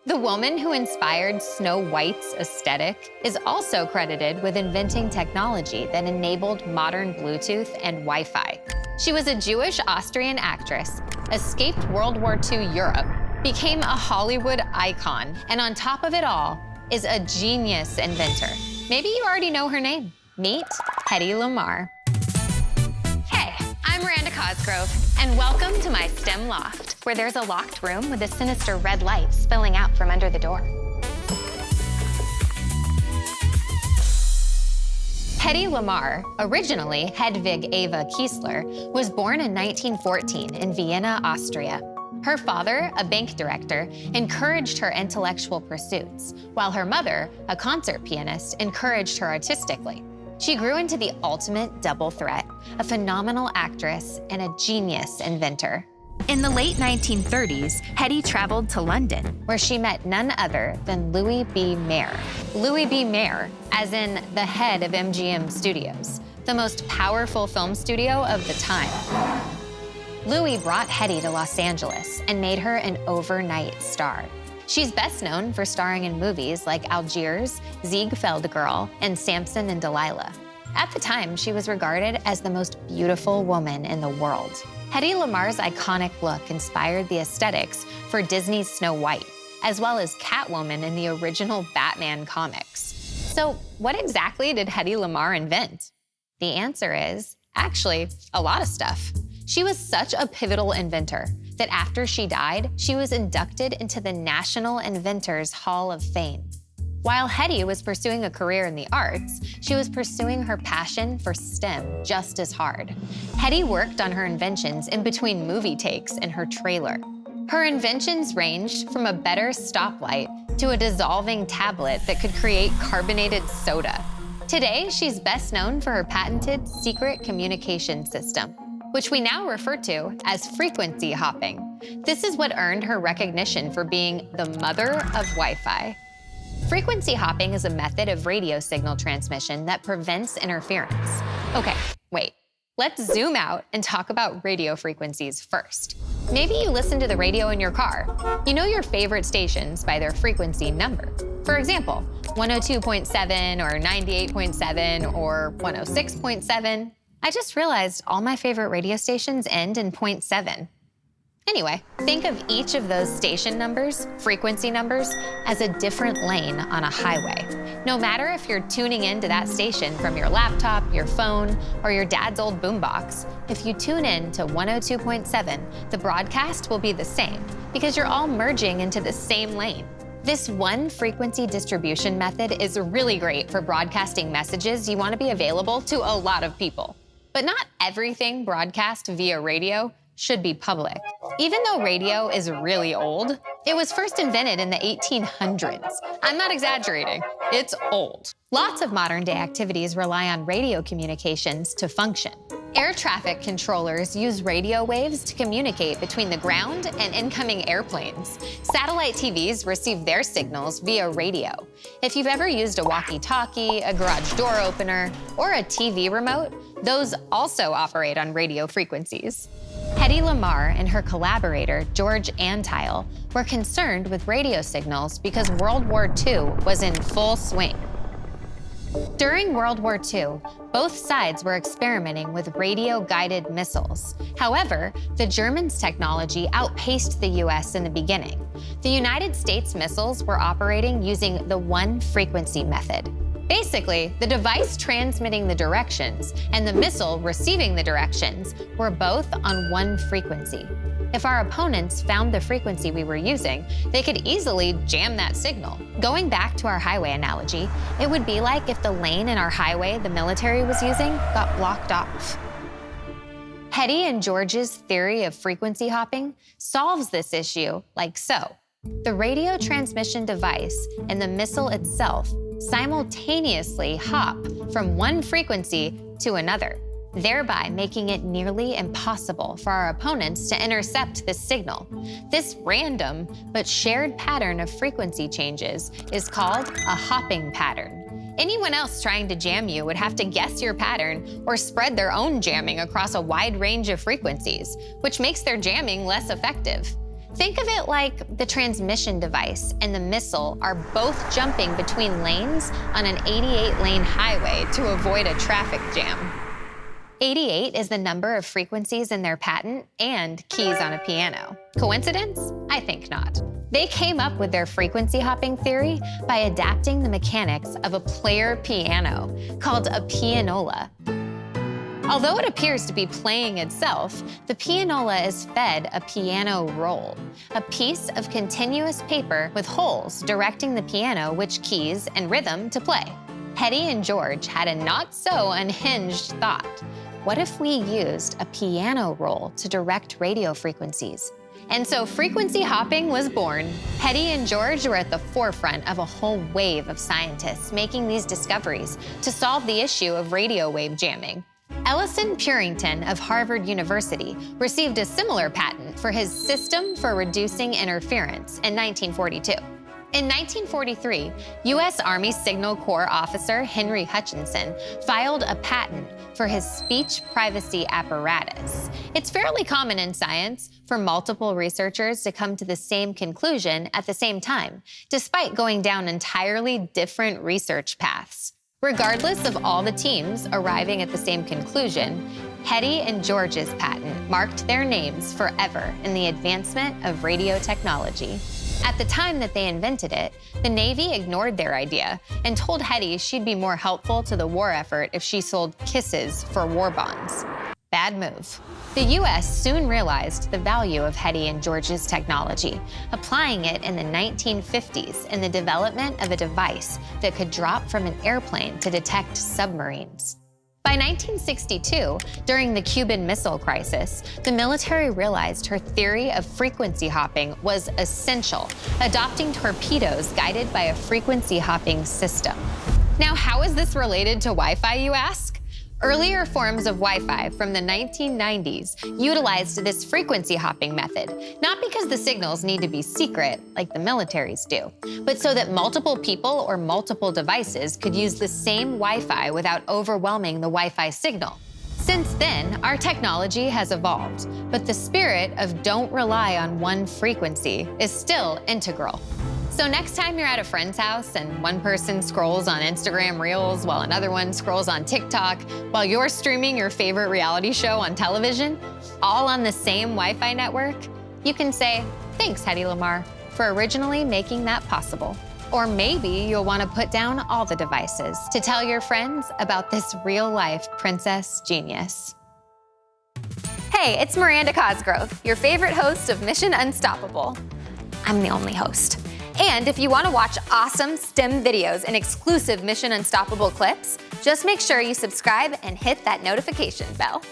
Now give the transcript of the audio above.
The woman who inspired Snow White's aesthetic is also credited with inventing technology that enabled modern Bluetooth and Wi-Fi. She was a Jewish Austrian actress, escaped World War II Europe, became a Hollywood icon, and on top of it all, is a genius inventor. Maybe you already know her name. Meet Hedy Lamarr. Hey, I'm Miranda Cosgrove, and welcome to my STEM Loft, where there's a locked room with a sinister red light spilling out from under the door. Hedy Lamarr, originally Hedwig Eva Kiesler, was born in 1914 in Vienna, Austria. Her father, a bank director, encouraged her intellectual pursuits, while her mother, a concert pianist, encouraged her artistically. She grew into the ultimate double threat, a phenomenal actress and a genius inventor. In the late 1930s, Hedy traveled to London, where she met none other than Louis B. Mayer. Louis B. Mayer, as in the head of MGM Studios, the most powerful film studio of the time. Louis brought Hedy to Los Angeles and made her an overnight star. She's best known for starring in movies like Algiers, Ziegfeld Girl, and Samson and Delilah. At the time, she was regarded as the most beautiful woman in the world. Hedy Lamarr's iconic look inspired the aesthetics for Disney's Snow White, as well as Catwoman in the original Batman comics. So what exactly did Hedy Lamarr invent? The answer is, actually, a lot of stuff. She was such a pivotal inventor that after she died, she was inducted into the National Inventors Hall of Fame. While Hedy was pursuing a career in the arts, she was pursuing her passion for STEM just as hard. Hedy worked on her inventions in between movie takes in her trailer. Her inventions ranged from a better stoplight to a dissolving tablet that could create carbonated soda. Today, she's best known for her patented secret communication system, which we now refer to as frequency hopping. This is what earned her recognition for being the mother of Wi-Fi. Frequency hopping is a method of radio signal transmission that prevents interference. Okay, wait. Let's zoom out and talk about radio frequencies first. Maybe you listen to the radio in your car. You know your favorite stations by their frequency number. For example, 102.7 or 98.7 or 106.7. I just realized all my favorite radio stations end in .7. Anyway, think of each of those station numbers, frequency numbers, as a different lane on a highway. No matter if you're tuning into that station from your laptop, your phone, or your dad's old boombox, if you tune in to 102.7, the broadcast will be the same because you're all merging into the same lane. This one frequency distribution method is really great for broadcasting messages you want to be available to a lot of people. But not everything broadcast via radio should be public. Even though radio is really old, it was first invented in the 1800s. I'm not exaggerating, it's old. Lots of modern day activities rely on radio communications to function. Air traffic controllers use radio waves to communicate between the ground and incoming airplanes. Satellite TVs receive their signals via radio. If you've ever used a walkie-talkie, a garage door opener, or a TV remote, those also operate on radio frequencies. Hedy Lamarr and her collaborator, George Antheil, were concerned with radio signals because World War II was in full swing. During World War II, both sides were experimenting with radio-guided missiles. However, the Germans' technology outpaced the US in the beginning. The United States missiles were operating using the one-frequency method. Basically, the device transmitting the directions and the missile receiving the directions were both on one frequency. If our opponents found the frequency we were using, they could easily jam that signal. Going back to our highway analogy, it would be like if the lane in our highway the military was using got blocked off. Hedy and George's theory of frequency hopping solves this issue like so. The radio transmission device and the missile itself simultaneously hop from one frequency to another, thereby making it nearly impossible for our opponents to intercept this signal. This random but shared pattern of frequency changes is called a hopping pattern. Anyone else trying to jam you would have to guess your pattern or spread their own jamming across a wide range of frequencies, which makes their jamming less effective. Think of it like the transmission device and the missile are both jumping between lanes on an 88-lane highway to avoid a traffic jam. 88 is the number of frequencies in their patent and keys on a piano. Coincidence? I think not. They came up with their frequency hopping theory by adapting the mechanics of a player piano called a pianola. Although it appears to be playing itself, the pianola is fed a piano roll, a piece of continuous paper with holes directing the piano which keys and rhythm to play. Hedy and George had a not-so-unhinged thought. What if we used a piano roll to direct radio frequencies? And so frequency hopping was born. Hedy and George were at the forefront of a whole wave of scientists making these discoveries to solve the issue of radio wave jamming. Ellison Purington of Harvard University received a similar patent for his system for reducing interference in 1942. In 1943, U.S. Army Signal Corps officer Henry Hutchinson filed a patent for his speech privacy apparatus. It's fairly common in science for multiple researchers to come to the same conclusion at the same time, despite going down entirely different research paths. Regardless of all the teams arriving at the same conclusion, Hedy and George's patent marked their names forever in the advancement of radio technology. At the time that they invented it, the Navy ignored their idea and told Hedy she'd be more helpful to the war effort if she sold kisses for war bonds. Bad move. The U.S. soon realized the value of Hedy and George's technology, applying it in the 1950s in the development of a device that could drop from an airplane to detect submarines. By 1962, during the Cuban Missile Crisis, the military realized her theory of frequency hopping was essential, adopting torpedoes guided by a frequency hopping system. Now, how is this related to Wi-Fi, you ask? Earlier forms of Wi-Fi from the 1990s utilized this frequency hopping method, not because the signals need to be secret like the militaries do, but so that multiple people or multiple devices could use the same Wi-Fi without overwhelming the Wi-Fi signal. Since then, our technology has evolved, but the spirit of don't rely on one frequency is still integral. So next time you're at a friend's house and one person scrolls on Instagram Reels while another one scrolls on TikTok, while you're streaming your favorite reality show on television, all on the same Wi-Fi network, you can say, "Thanks, Hedy Lamarr, for originally making that possible." Or maybe you'll want to put down all the devices to tell your friends about this real-life princess genius. Hey, it's Miranda Cosgrove, your favorite host of Mission Unstoppable. I'm the only host. And if you want to watch awesome STEM videos and exclusive Mission Unstoppable clips, just make sure you subscribe and hit that notification bell.